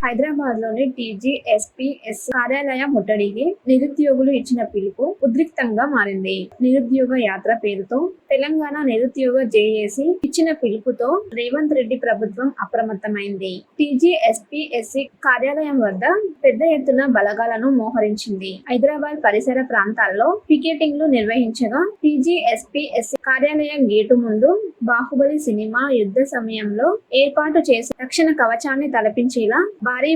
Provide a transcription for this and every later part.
హైదరాబాద్ లోని టీజీఎస్పీఎస్సీ కార్యాలయం ముట్టడికి నిరుద్యోగులు ఇచ్చిన పిలుపు ఉద్రిక్తంగా మారింది. నిరుద్యోగ యాత్ర పేరుతో తెలంగాణ నిరుద్యోగ జేఏసీ ఇచ్చిన పిలుపుతో రేవంత్ రెడ్డి ప్రభుత్వం అప్రమత్తమైంది. టీజీఎస్పీఎస్సీ కార్యాలయం వద్ద పెద్ద ఎత్తున బలగాలను మోహరించింది. హైదరాబాద్ పరిసర ప్రాంతాల్లో పికెటింగ్లు నిర్వహించగా టీజీఎస్పీఎస్సీ కార్యాలయం గేటు ముందు బాహుబలి సినిమా యుద్ధ సమయంలో ఏర్పాటు చేసి రక్షణ కవచాన్ని తలపించేలా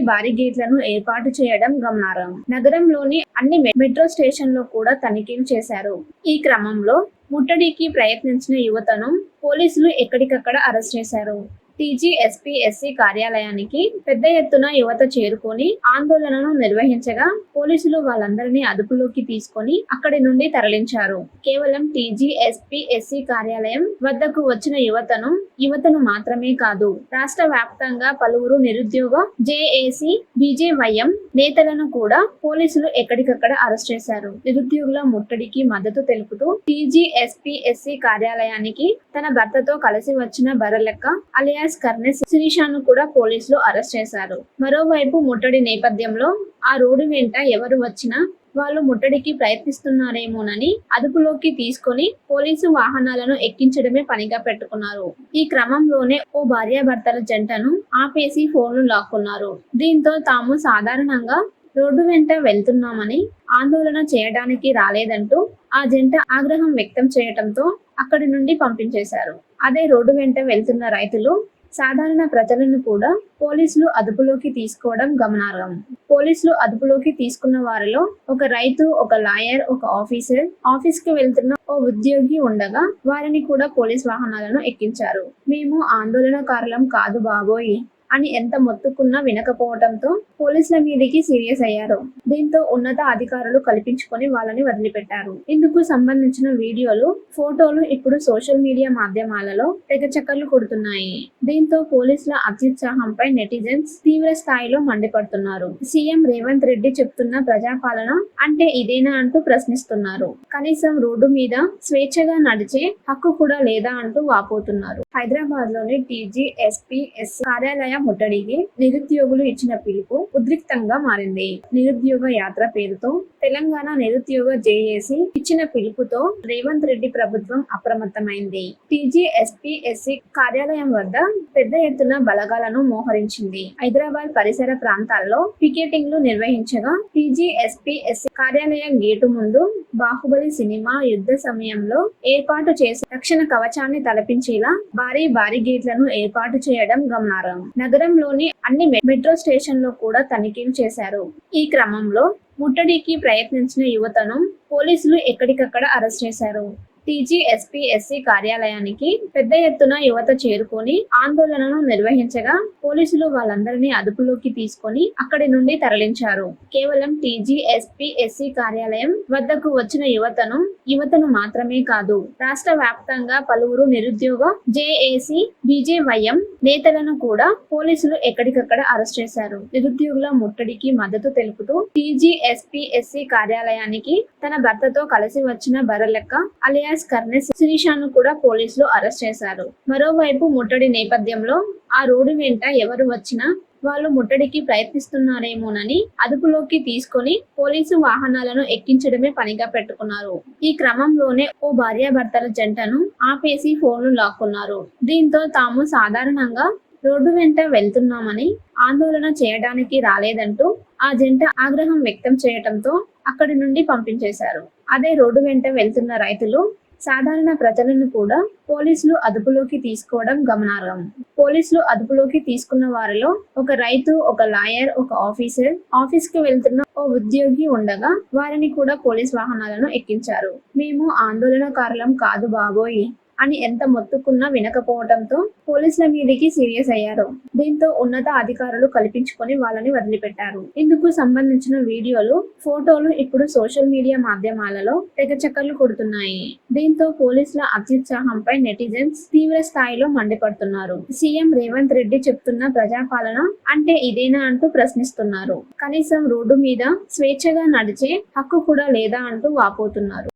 భారీ గేట్లను ఏర్పాటు చేయడం గమనార్హం. నగరంలోని అన్ని మెట్రో స్టేషన్లో కూడా తనిఖీలు చేశారు. ఈ క్రమంలో ముట్టడికి ప్రయత్నించిన యువతను పోలీసులు ఎక్కడికక్కడ అరెస్ట్ చేశారు. టీజీఎస్పీఎస్సీ కార్యాలయానికి పెద్ద ఎత్తున యువత చేరుకొని ఆందోళనను నిర్వహించగా పోలీసులు వాళ్ళందరినీ అదుపులోకి తీసుకొని అక్కడి నుండి తరలించారు. కేవలం టీజీఎస్పీఎస్సీ కార్యాలయం వద్దకు వచ్చిన యువతను మాత్రమే కాదు, రాష్ట్ర వ్యాప్తంగా పలువురు నిరుద్యోగ జేఏసీ బీజేవైఎం నేతలను కూడా పోలీసులు ఎక్కడికక్కడ అరెస్ట్ చేశారు. నిరుద్యోగుల ముట్టడికి మద్దతు తెలుపుతూ టీజీఎస్పీఎస్సీ కార్యాలయానికి తన భర్తతో కలిసి వచ్చిన బర్రెలెక్క అలియాస్ కర్నెస్ శిరీషాను కూడా పోలీసులు అరెస్ట్ చేశారు. మరోవైపు ముట్టడి నేపథ్యంలో ఆ రోడ్డు వెంట ఎవరు వచ్చినా వాళ్ళు ముట్టడికి ప్రయత్నిస్తున్నారేమోనని అదుపులోకి తీసుకొని పోలీసు వాహనాలను ఎక్కించడమే పనిగా పెట్టుకున్నారు. ఈ క్రమంలోనే ఓ భార్యాభర్తల జంటను ఆపేసి ఫోన్లు లాక్కున్నారు. దీంతో తాము సాధారణంగా రోడ్డు వెంట వెళ్తున్నామని ఆందోళన చేయడానికి రాలేదంటూ ఆ జంట ఆగ్రహం వ్యక్తం చేయడంతో అక్కడి నుండి పంపించేశారు. అదే రోడ్డు వెంట వెళ్తున్న రైతులు, సాధారణ ప్రజలను కూడా పోలీసులు అదుపులోకి తీసుకోవడం గమనార్హం. పోలీసులు అదుపులోకి తీసుకున్న వారిలో ఒక రైతు, ఒక లాయర్, ఒక ఆఫీసర్, ఆఫీస్ కి వెళ్తున్న ఓ ఉద్యోగి ఉండగా వారిని కూడా పోలీస్ వాహనాలను ఎక్కించారు. మేము ఆందోళనకారులం కాదు బాబోయ్ అని ఎంత మొత్తుకున్నా వినకపోవడంతో పోలీసుల మీదికి సీరియస్ అయ్యారు. దీంతో ఉన్నత అధికారులు కల్పించుకొని వాళ్ళని వదిలిపెట్టారు. ఇందుకు సంబంధించిన వీడియోలు, ఫోటోలు ఇప్పుడు సోషల్ మీడియా మాధ్యమాలలో తెగ చక్కర్లు కొడుతున్నాయి. దీంతో పోలీసుల అత్యుత్సాహంపై నెటిజన్స్ తీవ్ర స్థాయిలో మండిపడుతున్నారు. సీఎం రేవంత్ రెడ్డి చెప్తున్న ప్రజాపాలన అంటే ఇదేనా అంటూ ప్రశ్నిస్తున్నారు. కనీసం రోడ్డు మీద స్వేచ్ఛగా నడిచే హక్కు కూడా లేదా అంటూ వాపోతున్నారు. హైదరాబాద్ లోని టీజీఎస్పీఎస్సీ కార్యాలయం ముట్టడికి నిరుద్యోగులు ఇచ్చిన పిలుపు ఉద్రిక్తంగా మారింది. నిరుద్యోగ యాత్ర పేరుతో తెలంగాణ నిరుద్యోగ జేఏసీ ఇచ్చిన పిలుపుతో రేవంత్ రెడ్డి ప్రభుత్వం అప్రమత్తమైంది. టీజీఎస్పీఎస్సీ కార్యాలయం వద్ద పెద్ద ఎత్తున బలగాలను మోహరించింది. హైదరాబాద్ పరిసర ప్రాంతాల్లో పికెటింగ్లు నిర్వహించగా టీజీఎస్పీఎస్సీ కార్యాలయం గేటు ముందు బాహుబలి సినిమా యుద్ధ సమయంలో ఏర్పాటు చేసి రక్షణ కవచాన్ని తలపించేలా భారీ గేట్లను ఏర్పాటు చేయడం గమనార్హం. నగరంలోని అన్ని మెట్రో స్టేషన్లో కూడా తనిఖీలు చేశారు. ఈ క్రమంలో ముట్టడికి ప్రయత్నించిన యువతను పోలీసులు ఎక్కడికక్కడ అరెస్ట్ చేశారు. టీజీఎస్పీఎస్సీ కార్యాలయానికి పెద్ద ఎత్తున యువత చేరుకొని ఆందోళనను నిర్వహించగా పోలీసులు వాళ్ళందరినీ అదుపులోకి తీసుకొని అక్కడి నుండి తరలించారు. కేవలం టీజీఎస్పీఎస్సీ కార్యాలయం వద్దకు వచ్చిన యువతను మాత్రమే కాదు, రాష్ట్ర వ్యాప్తంగా పలువురు నిరుద్యోగ జేఏసీ బీజేవైఎం నేతలను కూడా పోలీసులు ఎక్కడికక్కడ అరెస్ట్ చేశారు. నిరుద్యోగుల ముట్టడికి మద్దతు తెలుపుతూ టీజీఎస్పీఎస్సీ కార్యాలయానికి తన భర్తతో కలిసి వచ్చిన బర్రెలెక్క అలియాస్ కర్నెస్ శిరీషాను కూడా పోలీసులు అరెస్ట్ చేశారు. మరోవైపు ముట్టడి నేపథ్యంలో ఆ రోడ్డు వెంట ఎవరు వచ్చినా వాళ్ళు ముట్టడికి ప్రయత్నిస్తున్నారేమోనని అదుపులోకి తీసుకొని పోలీసు వాహనాలను ఎక్కించడమే పనిగా పెట్టుకున్నారు. ఈ క్రమంలోనే ఓ భార్యాభర్తల జంటను ఆపేసి ఫోన్లు లాక్కున్నారు. దీంతో తాము సాధారణంగా రోడ్డు వెంట వెళ్తున్నామని ఆందోళన చేయడానికి రాలేదంటూ ఆ జంట ఆగ్రహం వ్యక్తం చేయడంతో అక్కడి నుండి పంపించేశారు. అదే రోడ్డు వెంట వెళ్తున్న రైతులు, సాధారణ ప్రజలను కూడా పోలీసులు అదుపులోకి తీసుకోవడం గమనార్హం. పోలీసులు అదుపులోకి తీసుకున్న వారిలో ఒక రైతు, ఒక లాయర్, ఒక ఆఫీసర్, ఆఫీస్ కి వెళ్తున్న ఓ ఉద్యోగి ఉండగా వారిని కూడా పోలీస్ వాహనాలను ఎక్కించారు. మేము ఆందోళనకారులం కాదు బాబోయ్ అని ఎంత మొత్తుకున్నా వినకపోవడంతో పోలీసుల మీదికి సీరియస్ అయ్యారు. దీంతో ఉన్నత అధికారులు కల్పించుకొని వాళ్ళని వదిలిపెట్టారు. ఇందుకు సంబంధించిన వీడియోలు, ఫోటోలు ఇప్పుడు సోషల్ మీడియా మాధ్యమాలలో తెగ చక్కర్లు కొడుతున్నాయి. దీంతో పోలీసుల అత్యుత్సాహంపై నెటిజన్స్ తీవ్ర స్థాయిలో మండిపడుతున్నారు. సీఎం రేవంత్ రెడ్డి చెప్తున్న ప్రజాపాలన అంటే ఇదేనా అంటూ ప్రశ్నిస్తున్నారు. కనీసం రోడ్డు మీద స్వేచ్ఛగా నడిచే హక్కు కూడా లేదా అంటూ వాపోతున్నారు.